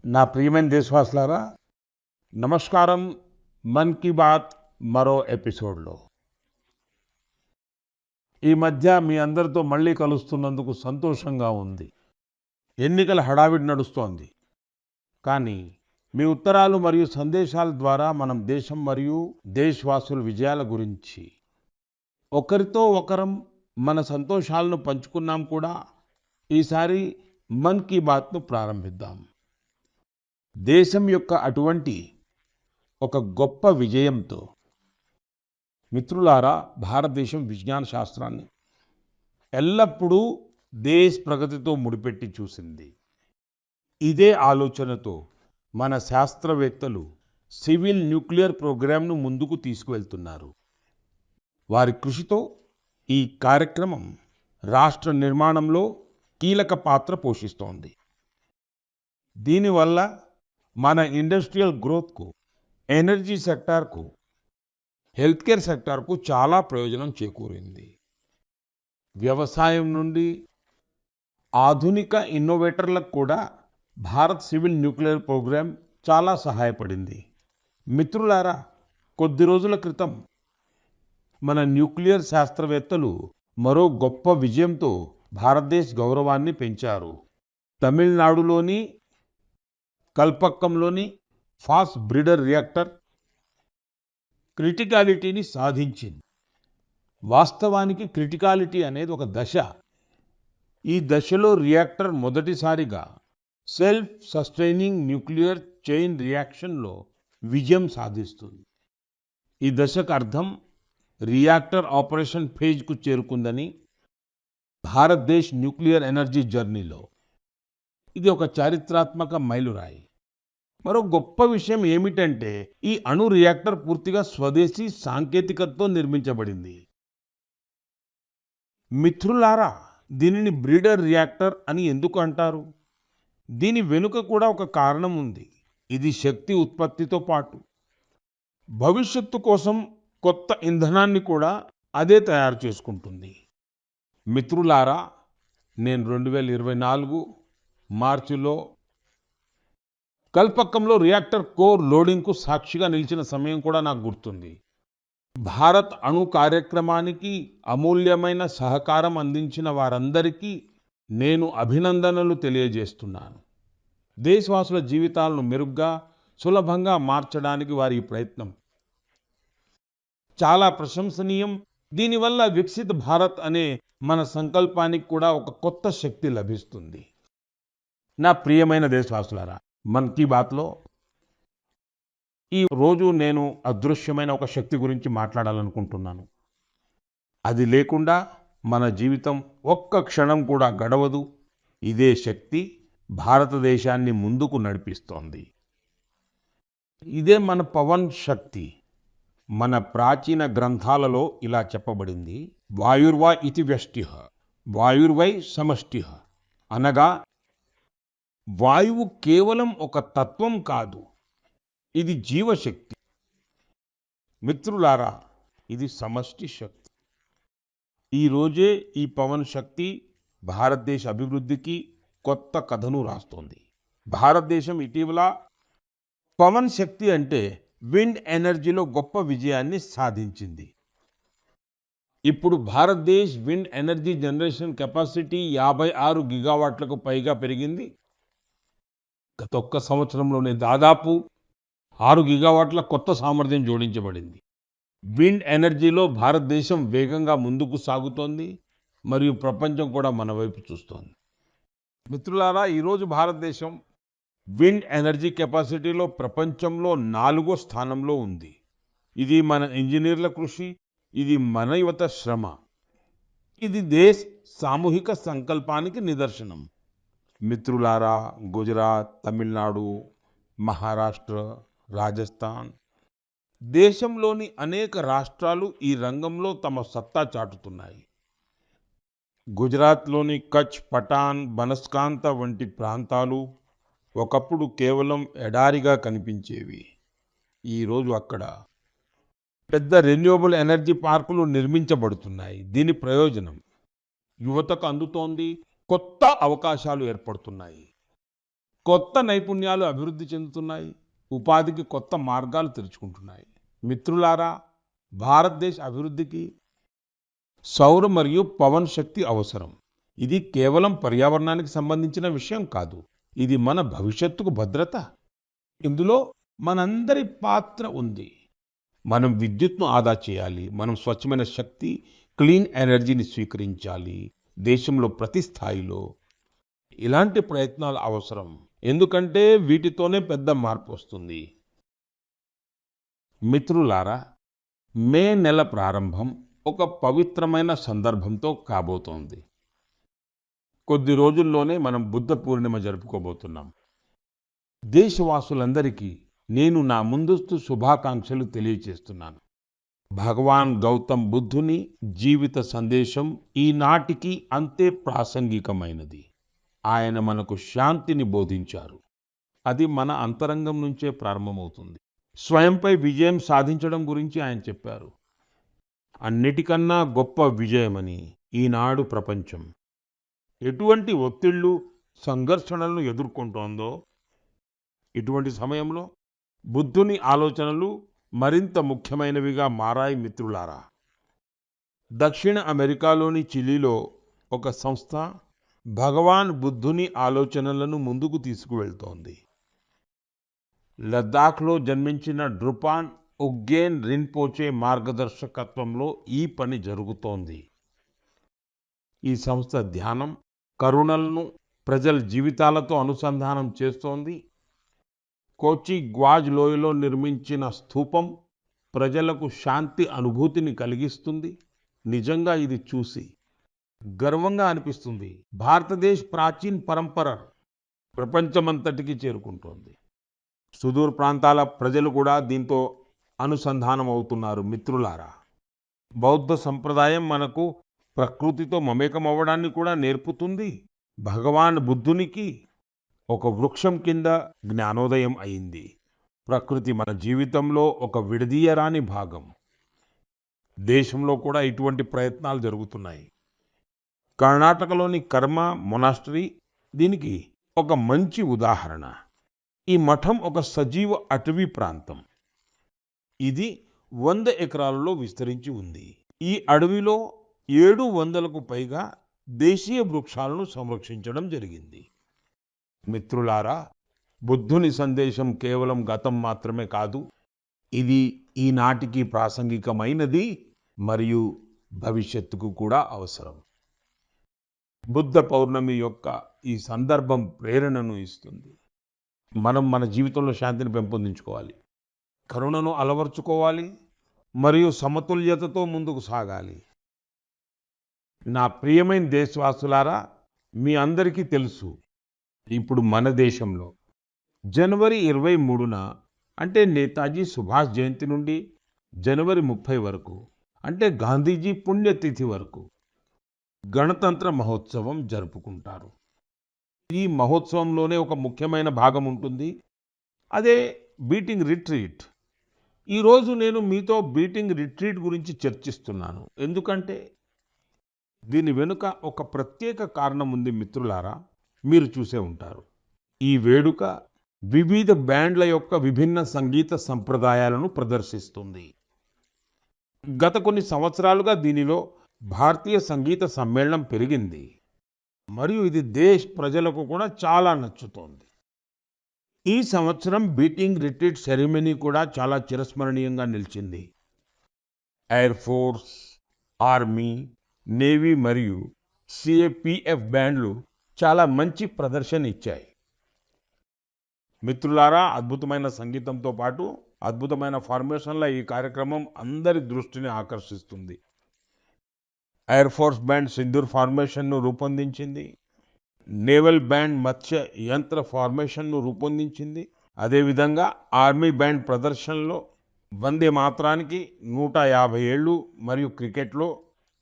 నా ప్రియమైన దేశవాసులారా, నమస్కారం. మన్ కీ బాత్ మరో ఎపిసోడ్లో ఈ మధ్య మీ అందరితో మళ్ళీ కలుస్తున్నందుకు సంతోషంగా ఉంది. ఎన్నికల హడావిడి నడుస్తోంది. కానీ మీ ఉత్తరాలు మరియు సందేశాల ద్వారా మనం దేశం మరియు దేశవాసుల విజయాల గురించి ఒకరితో ఒకరం మన సంతోషాలను పంచుకున్నాం కూడా. ఈసారి మన్ కీ బాత్ను ప్రారంభిద్దాం. దేశం యొక్క అటువంటి ఒక గొప్ప విజయంతో మిత్రులారా, భారతదేశం విజ్ఞాన శాస్త్రాన్ని ఎల్లప్పుడూ దేశ ప్రగతితో ముడిపెట్టి చూసింది. ఇదే ఆలోచనతో మన శాస్త్రవేత్తలు సివిల్ న్యూక్లియర్ ప్రోగ్రాంను ముందుకు తీసుకువెళ్తున్నారు. వారి కృషితో ఈ కార్యక్రమం రాష్ట్ర నిర్మాణంలో కీలక పాత్ర పోషిస్తోంది. దీనివల్ల మన ఇండస్ట్రియల్ గ్రోత్కు, ఎనర్జీ సెక్టార్కు, హెల్త్ కేర్ సెక్టార్కు చాలా ప్రయోజనం చేకూరింది. వ్యవసాయం నుండి ఆధునిక ఇన్నోవేటర్లకు కూడా భారత్ సివిల్ న్యూక్లియర్ ప్రోగ్రాం చాలా సహాయపడింది. మిత్రులారా, కొద్ది రోజుల క్రితం మన న్యూక్లియర్ శాస్త్రవేత్తలు మరో గొప్ప విజయంతో భారతదేశ గౌరవాన్ని పెంచారు. తమిళనాడులోని కల్పక్కంలోని ఫాస్ట్ బ్రీడర్ రియాక్టర్ క్రిటికాలిటీని సాధించింది. వాస్తవానికి క్రిటికాలిటీ అనేది ఒక దశ. ఈ దశలో రియాక్టర్ మొదటిసారిగా సెల్ఫ్ సస్టైనింగ్ న్యూక్లియర్ చైన్ రియాక్షన్లో విజయం సాధిస్తుంది. ఈ దశకు అర్థం రియాక్టర్ ఆపరేషన్ ఫేజ్కు చేరుకుందని. భారతదేశ్ న్యూక్లియర్ ఎనర్జీ జర్నీలో ఇది ఒక చారిత్రాత్మక మైలురాయి. మరో గొప్ప విషయం ఏమిటంటే, ఈ అణు రియాక్టర్ పూర్తిగా స్వదేశీ సాంకేతికతతో నిర్మించబడింది. మిత్రులారా, దీనిని బ్రీడర్ రియాక్టర్ అని ఎందుకు అంటారు? దీని వెనుక కూడా ఒక కారణం ఉంది. ఇది శక్తి ఉత్పత్తితో పాటు భవిష్యత్తు కోసం కొత్త ఇంధనాన్ని కూడా అదే తయారు చేసుకుంటుంది. మిత్రులారా, నేను 2024 మార్చిలో కల్పక్కంలో రియాక్టర్ కోర్ లోడింగ్కు సాక్షిగా నిలిచిన సమయం కూడా నాకు గుర్తుంది. భారత్ అణు కార్యక్రమానికి అమూల్యమైన సహకారం అందించిన వారందరికీ నేను అభినందనలు తెలియజేస్తున్నాను. దేశవాసుల జీవితాలను మెరుగ్గా, సులభంగా మార్చడానికి వారి ప్రయత్నం చాలా ప్రశంసనీయం. దీనివల్ల వికసిత భారత్ అనే మన సంకల్పానికి కూడా ఒక కొత్త శక్తి లభిస్తుంది. నా ప్రియమైన దేశవాసులారా, మన్ కీ బాత్లో ఈ రోజు నేను అదృశ్యమైన ఒక శక్తి గురించి మాట్లాడాలనుకుంటున్నాను. అది లేకుండా మన జీవితం ఒక్క క్షణం కూడా గడవదు. ఇదే శక్తి భారతదేశాన్ని ముందుకు నడిపిస్తోంది. ఇదే మన పవన్ శక్తి. మన ప్రాచీన గ్రంథాలలో ఇలా చెప్పబడింది: వాయుర్వా ఇతి వ్యష్టిః, వాయుర్వై సమష్టిః. అనగా వాయువు కేవలం ఒక తత్వం కాదు, ఇది జీవశక్తి. మిత్రులారా, ఇది సమష్టి శక్తి. ఈ రోజే ఈ పవన్ శక్తి భారతదేశ అభివృద్ధికి కొత్త కథను రాస్తోంది. భారతదేశం ఇటీవల పవన్ శక్తి అంటే విండ్ ఎనర్జీలో గొప్ప విజయాన్ని సాధించింది. ఇప్పుడు భారతదేశ్ విండ్ ఎనర్జీ జనరేషన్ కెపాసిటీ 56 గిగావాట్లకు పైగా పెరిగింది. గత ఒక్క సంవత్సరంలోనే దాదాపు 6 గిగావాట్ల కొత్త సామర్థ్యం జోడించబడింది. విండ్ ఎనర్జీలో భారతదేశం వేగంగా ముందుకు సాగుతోంది మరియు ప్రపంచం కూడా మన వైపు చూస్తోంది. మిత్రులారా, ఈరోజు భారతదేశం విండ్ ఎనర్జీ కెపాసిటీలో ప్రపంచంలో 4వ స్థానంలో ఉంది. ఇది మన ఇంజనీర్ల కృషి, ఇది మన యువత శ్రమ, ఇది దేశ సామూహిక సంకల్పానికి నిదర్శనం. మిత్రులారా, గుజరాత్, తమిళనాడు, మహారాష్ట్ర, రాజస్థాన్, దేశంలోని అనేక రాష్ట్రాలు ఈ రంగంలో తమ సత్తా చాటుతున్నాయి. గుజరాత్లోని కచ్, పఠాన్, బనస్కాంత వంటి ప్రాంతాలు ఒకప్పుడు కేవలం ఎడారిగా కనిపించేవి. ఈరోజు అక్కడ పెద్ద రెన్యూవబుల్ ఎనర్జీ పార్కులు నిర్మించబడుతున్నాయి. దీని ప్రయోజనం యువతకు అందుతోంది, కొత్త అవకాశాలు ఏర్పడుతున్నాయి. కొత్త నైపుణ్యాలు అభివృద్ధి చెందుతున్నాయి. ఉపాధికి కొత్త మార్గాలు తెరుచుకుంటున్నాయి. మిత్రులారా, భారతదేశ అభివృద్ధికి సౌర మరియు పవన్ శక్తి అవసరం. ఇది కేవలం పర్యావరణానికి సంబంధించిన విషయం కాదు. ఇది మన భవిష్యత్తుకు భద్రత. ఇందులో మనందరి పాత్ర ఉంది. మనం విద్యుత్ను ఆదా చేయాలి. మనం స్వచ్ఛమైన శక్తి, క్లీన్ ఎనర్జీని స్వీకరించాలి. దేశంలో ప్రతి స్థాయిలో ఇలాంటి ప్రయత్నాలు అవసరం. ఎందుకంటే వీటితోనే పెద్ద మార్పు వస్తుంది. మిత్రులారా, మే నెల ప్రారంభం ఒక పవిత్రమైన సందర్భంతో కాబోతోంది. కొద్ది రోజుల్లోనే మనం బుద్ధ పూర్ణిమ జరుపుకోబోతున్నాం. దేశవాసులందరికీ నేను నా ముందస్తు శుభాకాంక్షలు తెలియజేస్తున్నాను. భగవాన్ గౌతమ్ బుద్ధుని జీవిత సందేశం ఈనాటికి అంతే ప్రాసంగికమైనది. ఆయన మనకు శాంతిని బోధించారు. అది మన అంతరంగం నుంచే ప్రారంభమవుతుంది. స్వయంపై విజయం సాధించడం గురించి ఆయన చెప్పారు. అన్నిటికన్నా గొప్ప విజయమని ఈనాడు ప్రపంచం ఎటువంటి ఒత్తిళ్లు, సంఘర్షణలను ఎదుర్కొంటోందో, ఇటువంటి సమయంలో బుద్ధుని ఆలోచనలు మరింత ముఖ్యమైనవిగా మారాయి. మిత్రులారా, దక్షిణ అమెరికాలోని చిలీలో ఒక సంస్థ భగవాన్ బుద్ధుని ఆలోచనలను ముందుకు తీసుకువెళ్తోంది. లద్దాఖ్లో జన్మించిన డ్రుపాన్ ఉగ్గేన్ రిన్పోచే మార్గదర్శకత్వంలో ఈ పని జరుగుతోంది. ఈ సంస్థ ధ్యానం, కరుణలను ప్రజల జీవితాలతో అనుసంధానం చేస్తోంది. కోచి గ్వాజ్ లోయలో నిర్మించిన స్థూపం ప్రజలకు శాంతి అనుభూతిని కలిగిస్తుంది. నిజంగా ఇది చూసి గర్వంగా అనిపిస్తుంది. భారతదేశ ప్రాచీన పరంపర ప్రపంచమంతటికి చేరుకుంటోంది. సుదూర ప్రాంతాల ప్రజలు కూడా దీంతో అనుసంధానం అవుతున్నారు. మిత్రులారా, బౌద్ధ సంప్రదాయం మనకు ప్రకృతితో మమేకం అవ్వడాన్ని కూడా నేర్పుతుంది. భగవాన్ బుద్ధునికి ఒక వృక్షం కింద జ్ఞానోదయం అయింది. ప్రకృతి మన జీవితంలో ఒక విడదీయరాని భాగం. దేశంలో కూడా ఇటువంటి ప్రయత్నాలు జరుగుతున్నాయి. కర్ణాటకలోని కర్మ మొనాస్టరీ దీనికి ఒక మంచి ఉదాహరణ. ఈ మఠం ఒక సజీవ అటవీ ప్రాంతం. ఇది 100 ఎకరాలలో విస్తరించి ఉంది. ఈ అడవిలో 700కు పైగా దేశీయ వృక్షాలను సంరక్షించడం జరిగింది. మిత్రులారా, బుద్ధుని సందేశం కేవలం గతం మాత్రమే కాదు, ఇది ఈనాటికి ప్రాసంగికమైనది మరియు భవిష్యత్తుకు కూడా అవసరం. బుద్ధ పౌర్ణమి యొక్క ఈ సందర్భం ప్రేరణను ఇస్తుంది. మనం మన జీవితంలో శాంతిని పెంపొందించుకోవాలి, కరుణను అలవర్చుకోవాలి మరియు సమతుల్యతతో ముందుకు సాగాలి. నా ప్రియమైన దేశవాసులారా, మీ అందరికీ తెలుసు, ఇప్పుడు మన దేశంలో జనవరి 23న అంటే నేతాజీ సుభాష్ జయంతి నుండి జనవరి 30 వరకు అంటే గాంధీజీ పుణ్యతిథి వరకు గణతంత్ర మహోత్సవం జరుపుకుంటారు. ఈ మహోత్సవంలోనే ఒక ముఖ్యమైన భాగం ఉంటుంది. అదే బీటింగ్ రిట్రీట్. ఈరోజు నేను మీతో బీటింగ్ రిట్రీట్ గురించి చర్చిస్తున్నాను. ఎందుకంటే దీని వెనుక ఒక ప్రత్యేక కారణం ఉంది. మిత్రులారా, మీరు చూసే ఉంటారు. ఈ వేడుక వివిధ బ్యాండ్ల యొక్క విభిన్న సంగీత సంప్రదాయాలను ప్రదర్శిస్తుంది. గత కొన్ని సంవత్సరాలుగా దీనిలో భారతీయ సంగీత సమ్మేళనం పెరిగింది మరియు ఇది దేశ ప్రజలకు కూడా చాలా నచ్చుతోంది. ఈ సంవత్సరం బీటింగ్ రిట్రీట్ సెరమనీ కూడా చాలా చిరస్మరణీయంగా నిలిచింది. ఎయిర్ ఫోర్స్, ఆర్మీ, నేవీ మరియు సిఏపిఎఫ్ బ్యాండ్లు చాలా మంచి ప్రదర్శన ఇచ్చాయి. మిత్రులారా, అద్భుతమైన సంగీతంతో పాటు అద్భుతమైన ఫార్మేషన్ల ఈ కార్యక్రమం అందరి దృష్టిని ఆకర్షిస్తుంది. ఎయిర్ ఫోర్స్ బ్యాండ్ సింధూర్ ఫార్మేషన్ను రూపొందించింది. నేవల్ బ్యాండ్ మత్స్య యంత్ర ఫార్మేషన్ను రూపొందించింది. అదేవిధంగా ఆర్మీ బ్యాండ్ ప్రదర్శనలో వందే మాతరానికి 150 ఏళ్ళు మరియు క్రికెట్లో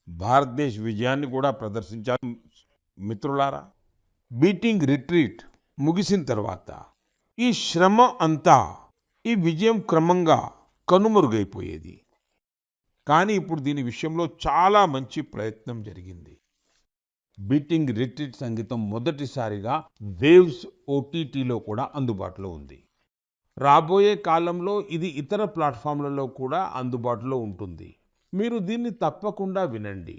భారతదేశ విజయాన్ని కూడా ప్రదర్శించారు. మిత్రులారా, బీటింగ్ రిట్రీట్ ముగిసిన తర్వాత ఈ శ్రమ అంతా, ఈ విజయం క్రమంగా కనుమరుగైపోయేది. కానీ ఇప్పుడు దీని విషయంలో చాలా మంచి ప్రయత్నం జరిగింది. బీటింగ్ రిట్రీట్ సంగీతం మొదటిసారిగా వేవ్స్ ఓటీటీలో కూడా అందుబాటులో ఉంది. రాబోయే కాలంలో ఇది ఇతర ప్లాట్ఫామ్లలో కూడా అందుబాటులో ఉంటుంది. మీరు దీన్ని తప్పకుండా వినండి.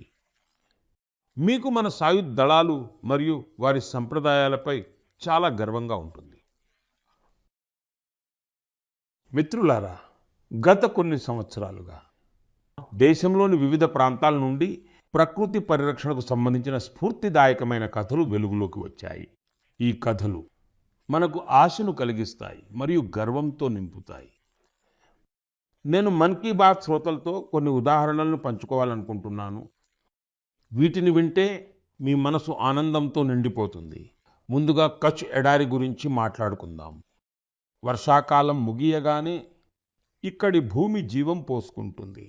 మీకు మన సాయుధ దళాలు మరియు వారి సంప్రదాయాలపై చాలా గర్వంగా ఉంటుంది. మిత్రులారా, గత కొన్ని సంవత్సరాలుగా దేశంలోని వివిధ ప్రాంతాల నుండి ప్రకృతి పరిరక్షణకు సంబంధించిన స్ఫూర్తిదాయకమైన కథలు వెలుగులోకి వచ్చాయి. ఈ కథలు మనకు ఆశను కలిగిస్తాయి మరియు గర్వంతో నింపుతాయి. నేను మన్ కీ బాత్ శ్రోతలతో కొన్ని ఉదాహరణలను పంచుకోవాలనుకుంటున్నాను. వీటిని వింటే మీ మనసు ఆనందంతో నిండిపోతుంది. ముందుగా కచ్ ఎడారి గురించి మాట్లాడుకుందాం. వర్షాకాలం ముగియగానే ఇక్కడి భూమి జీవం పోసుకుంటుంది.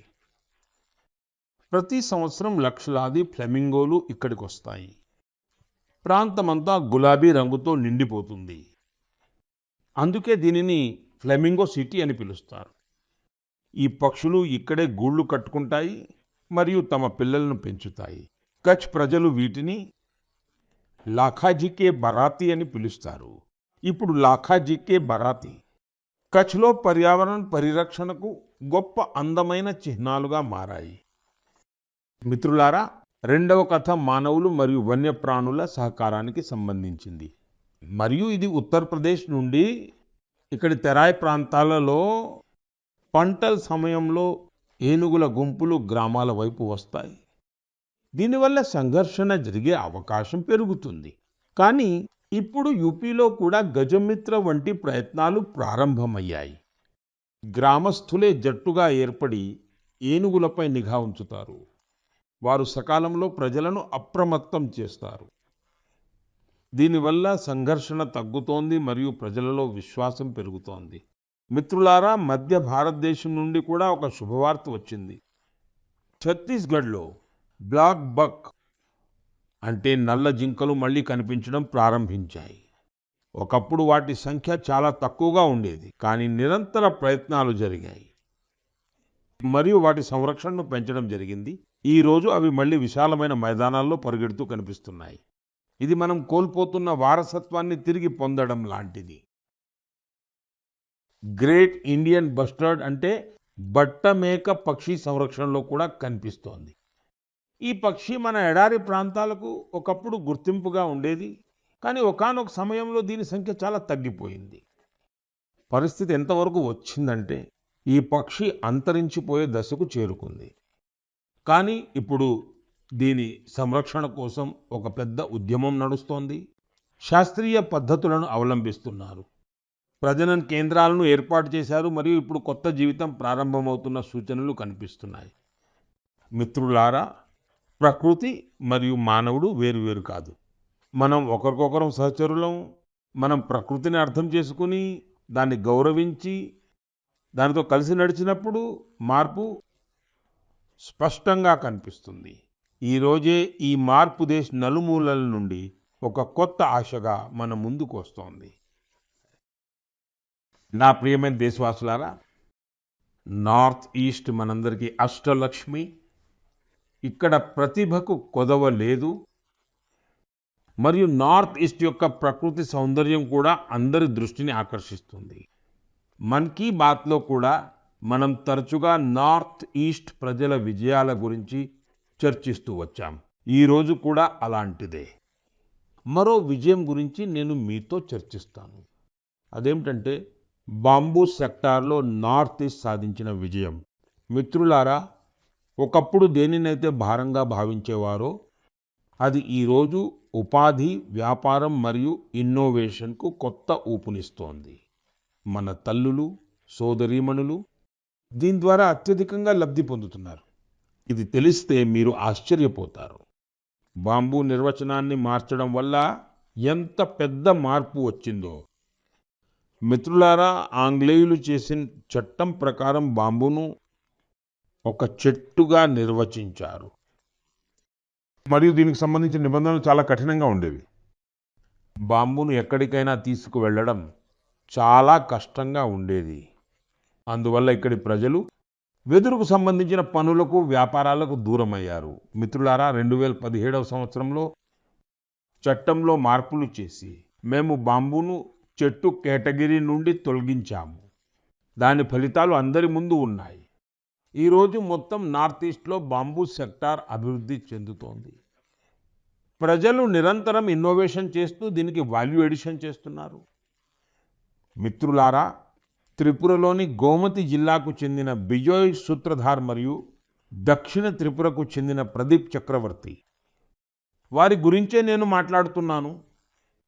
ప్రతి సంవత్సరం లక్షలాది ఫ్లెమింగోలు ఇక్కడికి వస్తాయి. ప్రాంతమంతా గులాబీ రంగుతో నిండిపోతుంది. అందుకే దీనిని ఫ్లెమింగో సిటీ అని పిలుస్తారు. ఈ పక్షులు ఇక్కడే గూళ్ళు కట్టుకుంటాయి మరియు తమ పిల్లలను పెంచుతాయి. కచ్ ప్రజలు వీటిని లాఖాజీకే బరాతి అని పిలుస్తారు. ఇప్పుడు లాఖాజీకే బరాతి కచ్లో పర్యావరణ పరిరక్షణకు గొప్ప అందమైన చిహ్నాలుగా మారాయి. మిత్రులారా, రెండవ కథ మానవులు మరియు వన్యప్రాణుల సహకారానికి సంబంధించింది. మరియు ఇది ఉత్తరప్రదేశ్ నుండి ఇక్కడి తెరాయ్ ప్రాంతాలలో పంటల సమయంలో ఏనుగుల గుంపులు గ్రామాల వైపు వస్తాయి. దీనివల్ల సంఘర్షణ జరిగే అవకాశం పెరుగుతుంది. కానీ ఇప్పుడు యూపీలో కూడా గజమిత్ర వంటి ప్రయత్నాలు ప్రారంభమయ్యాయి. గ్రామస్తులే జట్టుగా ఏర్పడి ఏనుగులపై నిఘా ఉంచుతారు. వారు సకాలంలో ప్రజలను అప్రమత్తం చేస్తారు. దీనివల్ల సంఘర్షణ తగ్గుతోంది మరియు ప్రజలలో విశ్వాసం పెరుగుతోంది. మిత్రులారా, మధ్య భారతదేశం నుండి కూడా ఒక శుభవార్త వచ్చింది. ఛత్తీస్గఢ్లో బ్లాక్ బక్ అంటే నల్ల జింకలు మళ్ళీ కనిపించడం ప్రారంభించాయి. ఒకప్పుడు వాటి సంఖ్య చాలా తక్కువగా ఉండేది, కానీ నిరంతర ప్రయత్నాలు జరిగాయి మరియు వాటి సంరక్షణను పెంచడం జరిగింది. ఈ రోజు అవి మళ్ళీ విశాలమైన మైదానాల్లో పరిగెడుతూ కనిపిస్తున్నాయి. ఇది మనం కోల్పోతున్న వారసత్వాన్ని తిరిగి పొందడం లాంటిది. గ్రేట్ ఇండియన్ బస్టర్డ్ అంటే బట్టమేక పక్షి సంరక్షణలో కూడా కనిపిస్తోంది. ఈ పక్షి మన ఎడారి ప్రాంతాలకు ఒకప్పుడు గుర్తింపుగా ఉండేది, కానీ ఒకానొక సమయంలో దీని సంఖ్య చాలా తగ్గిపోయింది. పరిస్థితి ఎంతవరకు వచ్చిందంటే ఈ పక్షి అంతరించిపోయే దశకు చేరుకుంది. కానీ ఇప్పుడు దీని సంరక్షణ కోసం ఒక పెద్ద ఉద్యమం నడుస్తోంది. శాస్త్రీయ పద్ధతులను అవలంబిస్తున్నారు. ప్రజనన కేంద్రాలను ఏర్పాటు చేశారు మరియు ఇప్పుడు కొత్త జీవితం ప్రారంభమవుతున్న సూచనలు కనిపిస్తున్నాయి. మిత్రులారా, ప్రకృతి మరియు మానవుడు వేరువేరు కాదు. మనం ఒకరికొకరం సహచరులం. మనం ప్రకృతిని అర్థం చేసుకుని దాన్ని గౌరవించి దానితో కలిసి నడిచినప్పుడు మార్పు స్పష్టంగా కనిపిస్తుంది. ఈరోజే ఈ మార్పు దేశ నలుమూలల నుండి ఒక కొత్త ఆశగా మన ముందుకు వస్తోంది. నా ప్రియమైన దేశవాసులారా, నార్త్ ఈస్ట్ మనందరికీ అష్టలక్ష్మి. ఇక్కడ ప్రతిభకు కొదవ లేదు మరియు నార్త్ ఈస్ట్ యొక్క ప్రకృతి సౌందర్యం కూడా అందరి దృష్టిని ఆకర్షిస్తుంది. మన్ కీ బాత్లో కూడా మనం తరచుగా నార్త్ ఈస్ట్ ప్రజల విజయాల గురించి చర్చిస్తూ వచ్చాం. ఈరోజు కూడా అలాంటిదే. మరో విజయం గురించి నేను మీతో చర్చిస్తాను. అదేమిటంటే బాంబూ సెక్టార్లో నార్త్ ఈస్ట్ సాధించిన విజయం. మిత్రులారా, ఒకప్పుడు దేనినైతే భారంగా భావించేవారో అది ఈరోజు ఉపాధి, వ్యాపారం మరియు ఇన్నోవేషన్కు కొత్త ఊపునిస్తోంది. మన తల్లులు, సోదరీమణులు దీని ద్వారా అత్యధికంగా లబ్ధి పొందుతున్నారు. ఇది తెలిస్తే మీరు ఆశ్చర్యపోతారు. బాంబూ నిర్వచనాన్ని మార్చడం వల్ల ఎంత పెద్ద మార్పు వచ్చిందో. మిత్రులారా, ఆంగ్లేయులు చేసిన చట్టం ప్రకారం బాంబూను ఒక చెట్టుగా నిర్వచించారు మరియు దీనికి సంబంధించిన నిబంధనలు చాలా కఠినంగా ఉండేవి. బాంబూను ఎక్కడికైనా తీసుకువెళ్ళడం చాలా కష్టంగా ఉండేది. అందువల్ల ఇక్కడి ప్రజలు వెదురుకు సంబంధించిన పనులకు, వ్యాపారాలకు దూరమయ్యారు. మిత్రులారా, 2017వ సంవత్సరంలో చట్టంలో మార్పులు చేసి మేము బాంబును చెట్టు కేటగిరీ నుండి తొలగించాము. దాని ఫలితాలు అందరి ముందు ఉన్నాయి. ఈరోజు మొత్తం నార్త్ ఈస్ట్లో బాంబూ సెక్టార్ అభివృద్ధి చెందుతోంది. ప్రజలు నిరంతరం ఇన్నోవేషన్ చేస్తూ దీనికి వాల్యూ ఎడిషన్ చేస్తున్నారు. మిత్రులారా, త్రిపురలోని గోమతి జిల్లాకు చెందిన బిజోయ్ సూత్రధార్ మరియు దక్షిణ త్రిపురకు చెందిన ప్రదీప్ చక్రవర్తి, వారి గురించే నేను మాట్లాడుతున్నాను.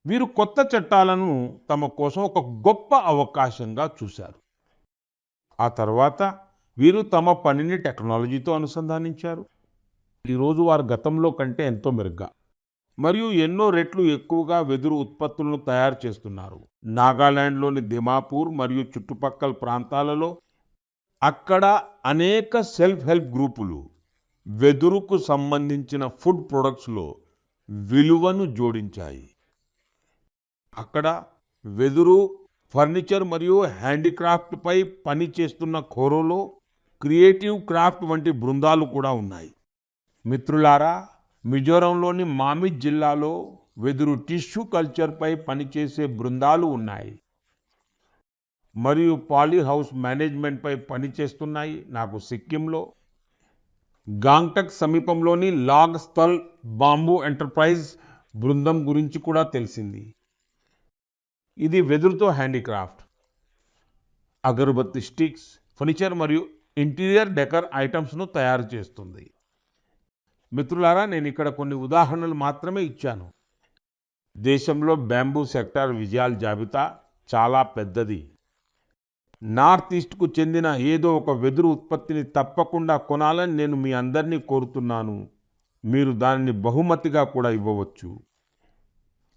వీరు కొత్త చట్టాలను తమ కోసం ఒక గొప్ప అవకాశంగా చూశారు. ఆ తర్వాత వీరు తమ పనిని టెక్నాలజీతో అనుసంధానించారు. ఈరోజు వారు గతంలో కంటే ఎంతో మెరుగ్గా మరియు ఎన్నో రెట్లు ఎక్కువగా వెదురు ఉత్పత్తులను తయారు చేస్తున్నారు. నాగాలాండ్లోని దిమాపూర్ మరియు చుట్టుపక్కల ప్రాంతాలలో అక్కడ అనేక సెల్ఫ్ హెల్ప్ గ్రూపులు వెదురుకు సంబంధించిన ఫుడ్ ప్రొడక్ట్స్లో విలువను జోడించాయి. అక్కడ వెదురు, ఫర్నిచర్ మరియు హ్యాండీక్రాఫ్ట్ పై పని చేస్తున్న ఖోరోలో క్రియేటివ్ క్రాఫ్ట్ వంటి బృందాలు కూడా ఉన్నాయి. మిత్రులారా, మిజోరంలోని మామిత్ జిల్లాలో వెదురు టిష్యూ కల్చర్పై పనిచేసే బృందాలు ఉన్నాయి మరియు పాలీ హౌస్ మేనేజ్మెంట్పై పనిచేస్తున్నాయి. నాకు సిక్కింలో గాంగ్టక్ సమీపంలోని లాగ్ స్థల్ బాంబూ ఎంటర్ప్రైజ్ బృందం గురించి కూడా తెలిసింది. ఇది వెదురుతో హ్యాండీక్రాఫ్ట్, అగరబత్తి స్టిక్స్, ఫర్నిచర్ మరియు ఇంటీరియర్ డెకర్ ఐటమ్స్ను తయారు చేస్తుంది. మిత్రులారా, నేను ఇక్కడ కొన్ని ఉదాహరణలు మాత్రమే ఇచ్చాను. దేశంలో బ్యాంబూ సెక్టార్ విజయాల జాబితా చాలా పెద్దది. నార్త్ ఈస్ట్కు చెందిన ఏదో ఒక వెదురు ఉత్పత్తిని తప్పకుండా కొనాలని నేను మీ అందరినీ కోరుతున్నాను. మీరు దానిని బహుమతిగా కూడా ఇవ్వవచ్చు.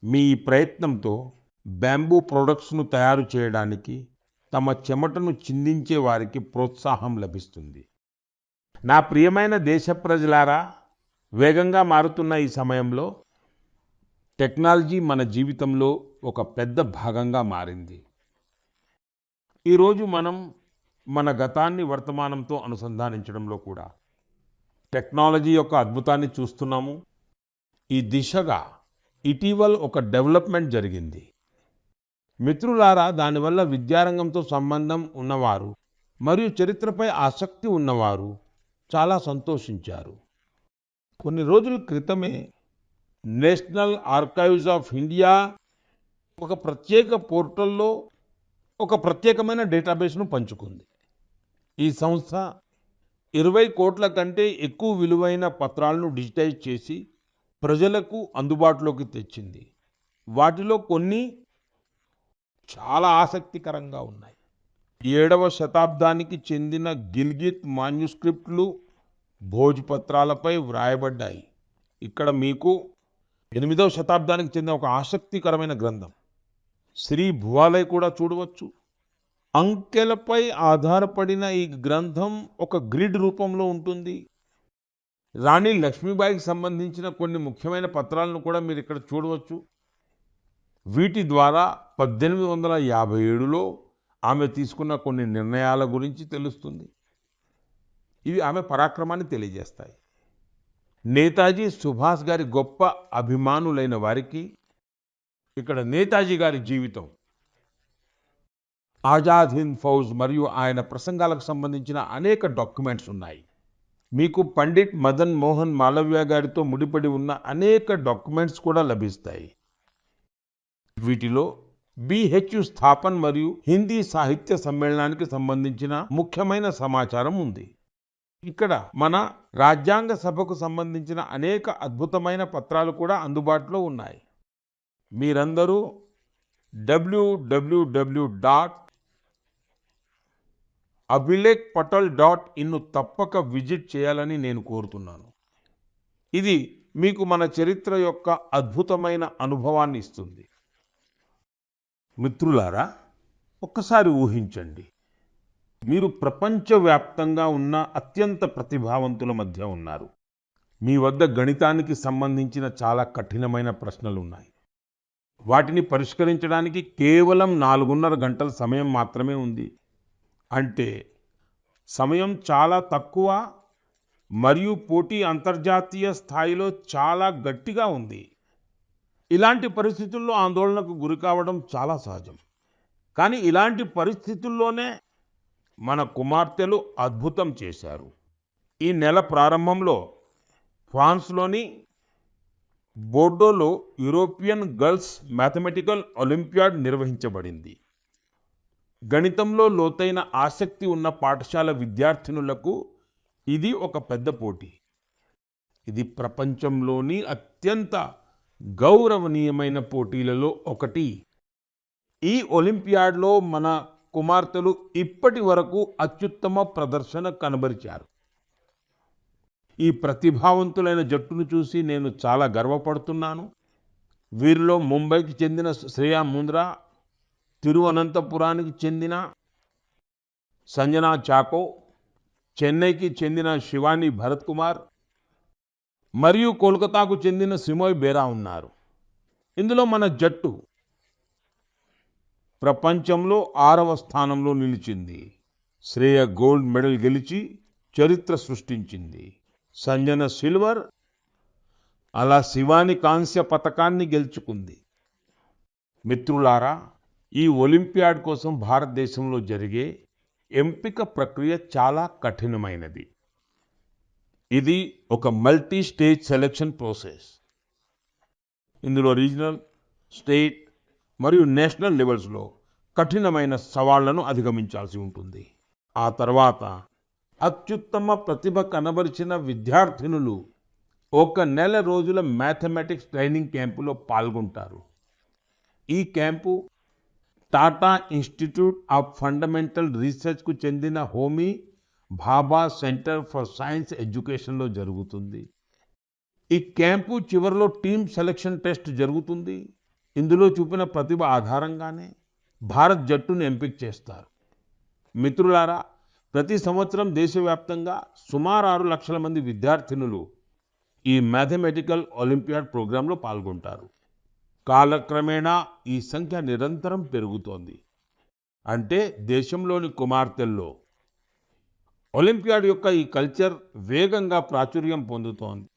మీ ఈ ప్రయత్నంతో బ్యాంబూ ప్రొడక్ట్స్ను తయారు చేయడానికి తమ చెమటను చిందించే వారికి ప్రోత్సాహం లభిస్తుంది. నా ప్రియమైన దేశ ప్రజలారా, వేగంగా మారుతున్న ఈ సమయంలో టెక్నాలజీ మన జీవితంలో ఒక పెద్ద భాగంగా మారింది. ఈరోజు మనం మన గతాన్ని వర్తమానంతో అనుసంధానించడంలో కూడా టెక్నాలజీ యొక్క అద్భుతాన్ని చూస్తున్నాము. ఈ దిశగా ఇటీవల ఒక డెవలప్మెంట్ జరిగింది. మిత్రులారా, దానివల్ల విద్యారంగంతో సంబంధం ఉన్నవారు మరియు చరిత్రపై ఆసక్తి ఉన్నవారు చాలా సంతోషించారు. కొన్ని రోజుల క్రితమే నేషనల్ ఆర్కైవ్స్ ఆఫ్ ఇండియా ఒక ప్రత్యేక పోర్టల్లో ఒక ప్రత్యేకమైన డేటాబేస్ను పంచుకుంది. ఈ సంస్థ 20 కోట్ల కంటే ఎక్కువ విలువైన పత్రాలను డిజిటైజ్ చేసి ప్రజలకు అందుబాటులోకి తెచ్చింది. వాటిలో కొన్ని చాలా ఆసక్తికరంగా ఉన్నాయి. 7వ శతాబ్దానికి చెందిన గిల్గిత్ మాన్యుస్క్రిప్ట్లు భోజ్పత్రాలపై వ్రాయబడ్డాయి. ఇక్కడ మీకు 8వ శతాబ్దానికి చెందిన ఒక ఆసక్తికరమైన గ్రంథం శ్రీ భువాలయ్ కూడా చూడవచ్చు. అంకెలపై ఆధారపడిన ఈ గ్రంథం ఒక గ్రిడ్ రూపంలో ఉంటుంది. రాణి లక్ష్మీబాయికి సంబంధించిన కొన్ని ముఖ్యమైన పత్రాలను కూడా మీరు ఇక్కడ చూడవచ్చు. వీటి ద్వారా 1857లో ఆమె తీసుకున్న కొన్ని నిర్ణయాల గురించి తెలుస్తుంది. ఇవి ఆమె పరాక్రమాన్ని తెలియజేస్తాయి. నేతాజీ సుభాష్ గారి గొప్ప అభిమానులైన వారికి ఇక్కడ నేతాజీ గారి జీవితం, ఆజాద్ హింద్ ఫౌజ్ మరియు ఆయన ప్రసంగాలకు సంబంధించిన అనేక డాక్యుమెంట్స్ ఉన్నాయి. మీకు పండిట్ మదన్ మోహన్ మాలవ్య గారితో ముడిపడి ఉన్న అనేక డాక్యుమెంట్స్ కూడా లభిస్తాయి. వీటిలో బిహెచ్యు స్థాపన్ మరియు హిందీ సాహిత్య సమ్మేళనానికి సంబంధించిన ముఖ్యమైన సమాచారం ఉంది. ఇక్కడ మన రాజ్యాంగ సభకు సంబంధించిన అనేక అద్భుతమైన పత్రాలు కూడా అందుబాటులో ఉన్నాయి. మీరందరూ www.abhilekpatal.in తప్పక విజిట్ చేయాలని నేను కోరుతున్నాను. ఇది మీకు మన చరిత్ర యొక్క అద్భుతమైన అనుభవాన్ని ఇస్తుంది. మిత్రులారా, ఒక్కసారి ఊహించండి, మీరు ప్రపంచవ్యాప్తంగా ఉన్న అత్యంత ప్రతిభావంతుల మధ్య ఉన్నారు. మీ వద్ద గణితానికి సంబంధించిన చాలా కఠినమైన ప్రశ్నలు ఉన్నాయి. వాటిని పరిష్కరించడానికి కేవలం 4.5 గంటల సమయం మాత్రమే ఉంది. అంటే సమయం చాలా తక్కువ మరియు పోటీ అంతర్జాతీయ స్థాయిలో చాలా గట్టిగా ఉంది. ఇలాంటి పరిస్థితుల్లో ఆందోళనకు గురి కావడం చాలా సహజం. కానీ ఇలాంటి పరిస్థితుల్లోనే మన కుమార్తెలు అద్భుతం చేశారు. ఈ నెల ప్రారంభంలో ఫ్రాన్స్‌లోని బోర్డోలో యూరోపియన్ గర్ల్స్ మ్యాథమెటికల్ ఒలింపియాడ్ నిర్వహించబడింది. గణితంలో లోతైన ఆసక్తి ఉన్న పాఠశాల విద్యార్థినులకు ఇది ఒక పెద్ద పోటీ. ఇది ప్రపంచంలోని అత్యంత గౌరవనీయమైన పోటీలలో ఒకటి. ఈ ఒలింపియాడ్‌లో మన కుమార్తెలు ఇప్పటి వరకు అత్యుత్తమ ప్రదర్శన కనబరిచారు. ఈ ప్రతిభావంతులైన జట్టును చూసి నేను చాలా గర్వపడుతున్నాను. వీరిలో ముంబైకి చెందిన శ్రేయా ముంద్రా, తిరువనంతపురానికి చెందిన సంజనా చాకో, చెన్నైకి చెందిన శివాని భరత్ కుమార్ మరియు కోల్కతాకు చెందిన సిమోయ్ బేరా ఉన్నారు. ఇందులో మన జట్టు ప్రపంచంలో 6వ స్థానంలో నిలిచింది. శ్రేయ గోల్డ్ మెడల్ గెలిచి చరిత్ర సృష్టించింది. సంజన సిల్వర్, అలా శివాని కాంస్య పతకాన్ని గెలుచుకుంది. మిత్రులారా, ఈ ఒలింపియాడ్ కోసం భారతదేశంలో జరిగే ఎంపిక ప్రక్రియ చాలా కఠినమైనది. ఇది ఒక మల్టీ స్టేజ్ సెలక్షన్ ప్రాసెస్. ఇందులో రీజనల్, స్టేట్ మరియు నేషనల్ లెవెల్స్లో కఠినమైన సవాళ్లను అధిగమించాల్సి ఉంటుంది. ఆ తర్వాత అత్యుత్తమ ప్రతిభ కనబరిచిన విద్యార్థినులు 1 నెల రోజుల మ్యాథమెటిక్స్ ట్రైనింగ్ క్యాంపులో పాల్గొంటారు. ఈ camp Tata Institute of Fundamental రీసెర్చ్కు చెందిన Homi Bhabha Centre for Science ఎడ్యుకేషన్లో జరుగుతుంది. ఈ క్యాంపు చివరిలో టీమ్ సెలక్షన్ టెస్ట్ జరుగుతుంది. ఇందులో చూపిన ప్రతిభ ఆధారంగానే భారత్ జట్టును ఎంపిక చేస్తారు. మిత్రులారా, ప్రతి సంవత్సరం దేశవ్యాప్తంగా సుమారు 6 లక్షల మంది విద్యార్థినులు ఈ మ్యాథమెటికల్ ఒలింపియాడ్ ప్రోగ్రాంలో పాల్గొంటారు. కాలక్రమేణా ఈ సంఖ్య నిరంతరం పెరుగుతోంది. అంటే దేశంలోని కుమార్తెల్లో ఒలింపియాడ్ యొక్క ఈ కల్చర్ వేగంగా ప్రాచుర్యం పొందుతోంది.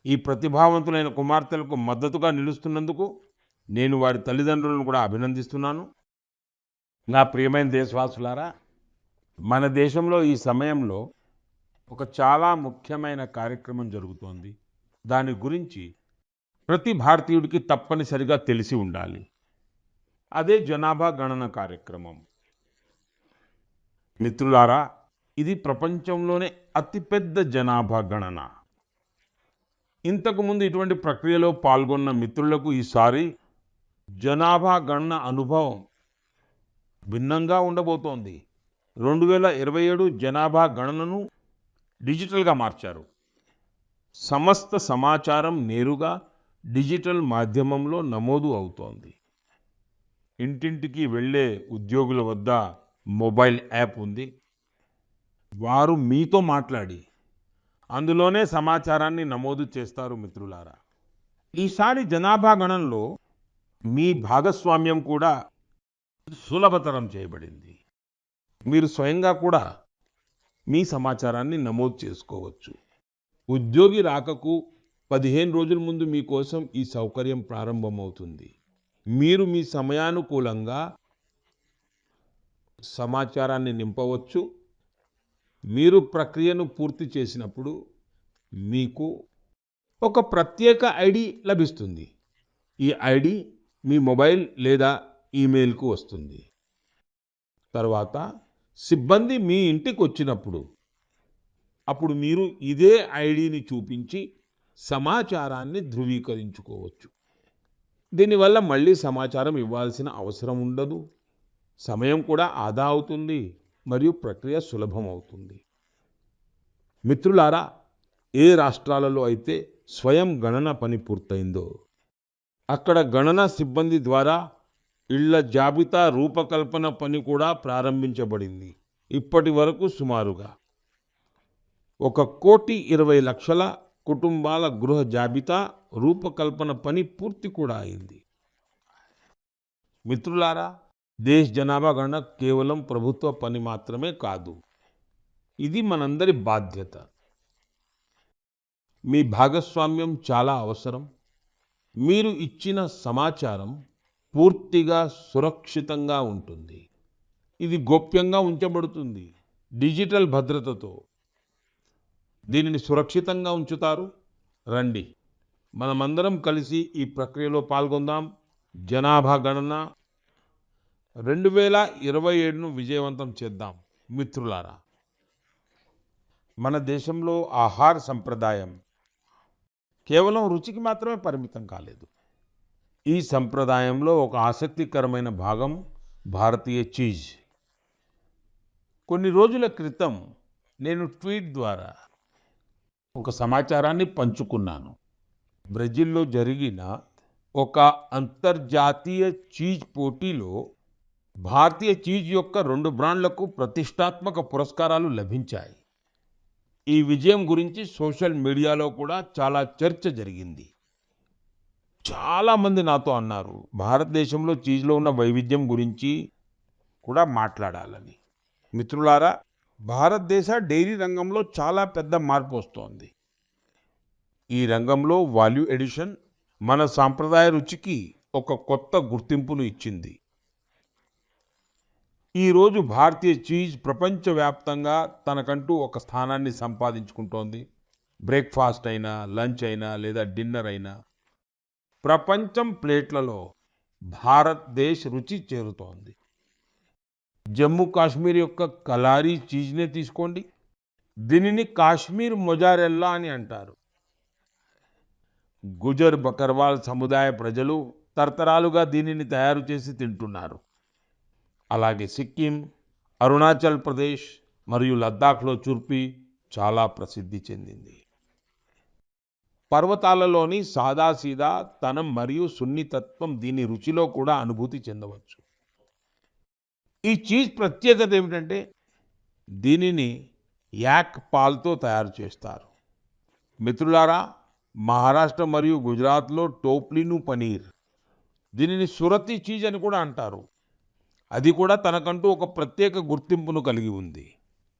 ఈ ప్రతిభావంతులైన కుమార్తెలకు మద్దతుగా నిలుస్తున్నందుకు నేను వారి తల్లిదండ్రులను కూడా అభినందిస్తున్నాను. నా ప్రియమైన దేశవాసులారా, మన దేశంలో ఈ సమయంలో ఒక చాలా ముఖ్యమైన కార్యక్రమం జరుగుతోంది. దాని గురించి ప్రతి భారతీయుడికి తప్పనిసరిగా తెలిసి ఉండాలి. అదే జనాభా గణన కార్యక్రమం. మిత్రులారా, ఇది ప్రపంచంలోనే అతిపెద్ద జనాభా గణన. ఇంతకుముందు ఇటువంటి ప్రక్రియలో పాల్గొన్న మిత్రులకు ఈసారి జనాభా గణన అనుభవం భిన్నంగా ఉండబోతోంది. 2027 జనాభా గణనను డిజిటల్గా మార్చారు. సమస్త సమాచారం నేరుగా డిజిటల్ మాధ్యమంలో నమోదు అవుతోంది. ఇంటింటికి వెళ్ళే ఉద్యోగుల వద్ద మొబైల్ యాప్ ఉంది. వారు మీతో మాట్లాడి అందులోనే సమాచారాన్ని నమోదు చేస్తారు. మిత్రులారా, ఈసారి జనాభా గణనలో మీ భాగస్వామ్యం కూడా సులభతరం చేయబడింది. మీరు స్వయంగా కూడా మీ సమాచారాన్ని నమోదు చేసుకోవచ్చు. ఉద్యోగి రాకకు 15 రోజుల ముందు మీకోసం ఈ సౌకర్యం ప్రారంభమవుతుంది. మీరు మీ సమయానుకూలంగా సమాచారాన్ని నింపవచ్చు. మీరు ప్రక్రియను పూర్తి చేసినప్పుడు మీకు ఒక ప్రత్యేక ఐడి లభిస్తుంది. ఈ ఐడి మీ మొబైల్ లేదా ఈమెయిల్కు వస్తుంది. తర్వాత సిబ్బంది మీ ఇంటికి వచ్చినప్పుడు అప్పుడు మీరు ఇదే ఐడిని చూపించి సమాచారాన్ని ధృవీకరించుకోవచ్చు. దీనివల్ల మళ్ళీ సమాచారం ఇవ్వాల్సిన అవసరం ఉండదు. సమయం కూడా ఆదా అవుతుంది మరియు ప్రక్రియ సులభం అవుతుంది. మిత్రులారా, ఏ రాష్ట్రాలలో అయితే స్వయం గణన పని పూర్తయిందో అక్కడ గణన సిబ్బంది ద్వారా ఇళ్ల జాబితా రూపకల్పన పని కూడా ప్రారంభించబడింది. ఇప్పటి వరకు సుమారుగా 1,20,00,000 కుటుంబాల గృహ జాబితా రూపకల్పన పని పూర్తి కూడా అయింది. మిత్రులారా, దేశ జనాభా గణన కేవలం ప్రభుత్వ పని మాత్రమే కాదు. ఇది మనందరి బాధ్యత. మీ భాగస్వామ్యం చాలా అవసరం. మీరు ఇచ్చిన సమాచారం పూర్తిగా సురక్షితంగా ఉంటుంది. ఇది గోప్యంగా ఉంచబడుతుంది. డిజిటల్ భద్రతతో దీనిని సురక్షితంగా ఉంచుతారు. రండి, మనమందరం కలిసి ఈ ప్రక్రియలో పాల్గొందాం. జనాభా గణన 2027ను విజయవంతం చేద్దాం. మిత్రులారా, మన దేశంలో ఆహార సంప్రదాయం కేవలం రుచికి మాత్రమే పరిమితం కాలేదు. ఈ సంప్రదాయంలో ఒక ఆసక్తికరమైన భాగం భారతీయ చీజ్. కొన్ని రోజుల క్రితం నేను ట్వీట్ ద్వారా ఒక సమాచారాన్ని పంచుకున్నాను. బ్రెజిల్లో జరిగిన ఒక అంతర్జాతీయ చీజ్ పోటీలో భారతీయ చీజ్ యొక్క 2 బ్రాండ్లకు ప్రతిష్టాత్మక పురస్కారాలు లభించాయి. ఈ విజయం గురించి సోషల్ మీడియాలో కూడా చాలా చర్చ జరిగింది. చాలా మంది నాతో అన్నారు, భారతదేశంలో చీజ్లో ఉన్న వైవిధ్యం గురించి కూడా మాట్లాడాలని. మిత్రులారా, భారతదేశ డైరీ రంగంలో చాలా పెద్ద మార్పు వస్తోంది. ఈ రంగంలో వాల్యూ ఎడిషన్ మన సాంప్రదాయ రుచికి ఒక కొత్త గుర్తింపును ఇచ్చింది. ఈరోజు భారతీయ చీజ్ ప్రపంచవ్యాప్తంగా తనకంటూ ఒక స్థానాన్ని సంపాదించుకుంటోంది. బ్రేక్ఫాస్ట్ అయినా, లంచ్ అయినా లేదా డిన్నర్ అయినా ప్రపంచం ప్లేట్లలో భారతదేశ్ రుచి చేరుతోంది. జమ్మూ కాశ్మీర్ యొక్క కలారీ చీజ్నే తీసుకోండి. దీనిని కాశ్మీర్ మొజారెల్లా అని అంటారు. గుజర్ బకర్వాల్ సముదాయ ప్రజలు తరతరాలుగా దీనిని తయారు చేసి తింటున్నారు. అలాగే సిక్కిం, అరుణాచల్ ప్రదేశ్ మరియు లద్దాఖ్లో చుర్పి చాలా ప్రసిద్ధి చెందింది. పర్వతాలలోని సాదాసీదా తనం మరియు సున్నితత్వం దీని రుచిలో కూడా అనుభూతి చెందవచ్చు. ఈ చీజ్ ప్రత్యేకత ఏమిటంటే దీనిని యాక్ పాల్తో తయారు చేస్తారు. మిత్రులారా, మహారాష్ట్ర మరియు గుజరాత్లో టోప్లీను పనీర్, దీనిని సురతి చీజ్ అని కూడా అంటారు. అది కూడా తనకంటూ ఒక ప్రత్యేక గుర్తింపును కలిగి ఉంది.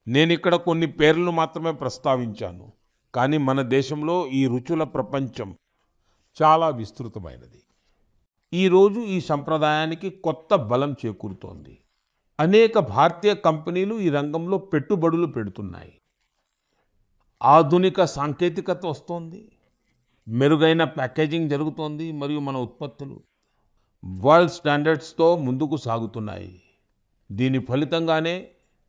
నేను ఇక్కడ కొన్ని పేర్లను మాత్రమే ప్రస్తావించాను, కానీ మన దేశంలో ఈ రుచుల ప్రపంచం చాలా విస్తృతమైనది. ఈరోజు ఈ సంప్రదాయానికి కొత్త బలం చేకూరుతోంది. అనేక భారతీయ కంపెనీలు ఈ రంగంలో పెట్టుబడులు పెడుతున్నాయి. ఆధునిక సాంకేతికత వస్తోంది, మెరుగైన ప్యాకేజింగ్ జరుగుతోంది మరియు మన ఉత్పత్తులు వరల్డ్ స్టాండర్డ్స్తో ముందుకు సాగుతున్నాయి. దీని ఫలితంగానే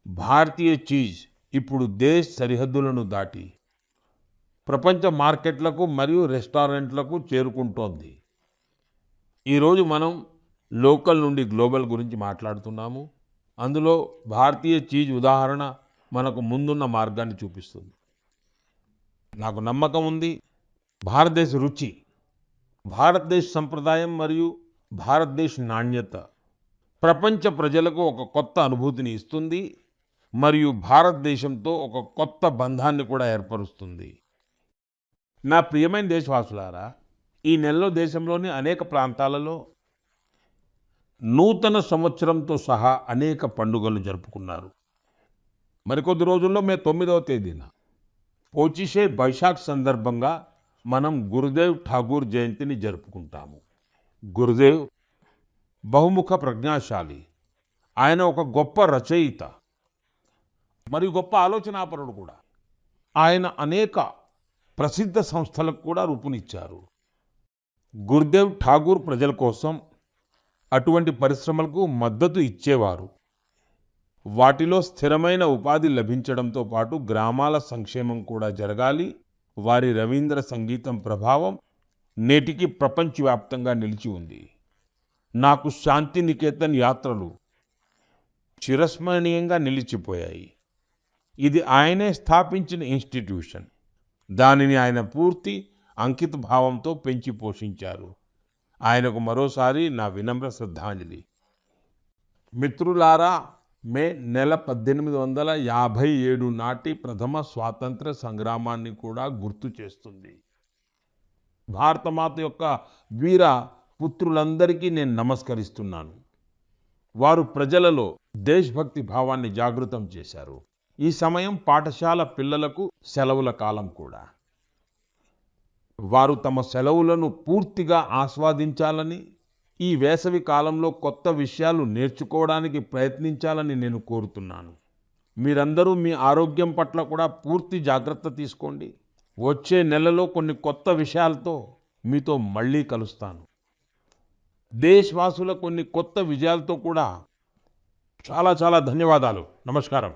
భారతీయ చీజ్ ఇప్పుడు దేశ సరిహద్దులను దాటి ప్రపంచ మార్కెట్లకు మరియు రెస్టారెంట్లకు చేరుకుంటోంది. ఈరోజు మనం లోకల్ నుండి గ్లోబల్ గురించి మాట్లాడుతున్నాము. అందులో భారతీయ చీజ్ ఉదాహరణ మనకు ముందున్న మార్గాన్ని చూపిస్తుంది. నాకు నమ్మకం ఉంది, భారతదేశ రుచి, భారతదేశ సంప్రదాయం మరియు భారతదేశ నాణ్యత ప్రపంచ ప్రజలకు ఒక కొత్త అనుభూతిని ఇస్తుంది మరియు భారతదేశంతో ఒక కొత్త బంధాన్ని కూడా ఏర్పరుస్తుంది. నా ప్రియమైన దేశవాసులారా, ఈ నెలలో దేశంలోని అనేక ప్రాంతాలలో నూతన సంవత్సరంతో సహా అనేక పండుగలు జరుపుకున్నారు. మరికొద్ది రోజుల్లో మే 9వ తేదీన పోచిషే బైశాఖ్ సందర్భంగా మనం గురుదేవ్ ఠాగూర్ జయంతిని జరుపుకుంటాము. గురుదేవ్ బహుముఖ ప్రజ్ఞాశాలి. ఆయన ఒక గొప్ప రచయిత మరియు గొప్ప ఆలోచనాపరుడు కూడా. ఆయన అనేక ప్రసిద్ధ సంస్థలకు కూడా రూపునిచ్చారు. గురుదేవ్ ఠాగూర్ ప్రజల కోసం అటువంటి పరిశ్రమలకు మద్దతు ఇచ్చేవారు. వాటిలో స్థిరమైన ఉపాధి లభించడంతో పాటు గ్రామాల సంక్షేమం కూడా జరగాలి. వారి రవీంద్ర సంగీతం ప్రభావం నేటికి ప్రపంచవ్యాప్తంగా నిలిచి ఉంది. నాకు శాంతి నికేతన్ యాత్రలు చిరస్మరణీయంగా నిలిచిపోయాయి. ఇది ఆయనే స్థాపించిన ఇన్స్టిట్యూషన్. దానిని ఆయన పూర్తి అంకిత భావంతో పెంచి పోషించారు. ఆయనకు మరోసారి నా వినమ్ర శ్రద్ధాంజలి. మిత్రులారా, మే నెల 1857 నాటి ప్రథమ స్వాతంత్ర సంగ్రామాన్ని కూడా గుర్తు చేస్తుంది. భారతమాత యొక్క వీర పుత్రులందరికీ నేను నమస్కరిస్తున్నాను. వారు ప్రజలలో దేశభక్తి భావాన్ని జాగృతం చేశారు. ఈ సమయం పాఠశాల పిల్లలకు సెలవుల కాలం కూడా. వారు తమ సెలవులను పూర్తిగా ఆస్వాదించాలని, ఈ వేసవి కాలంలో కొత్త విషయాలు నేర్చుకోవడానికి ప్రయత్నించాలని నేను కోరుతున్నాను. మీరందరూ మీ ఆరోగ్యం పట్ల కూడా పూర్తి జాగ్రత్త తీసుకోండి. వచ్చే నెలలో కొన్ని కొత్త విషయాలతో మీతో మళ్ళీ కలుస్తాను. దేశవాసుల కొన్ని కొత్త విజయాలతో కూడా చాలా చాలా ధన్యవాదాలు. నమస్కారం.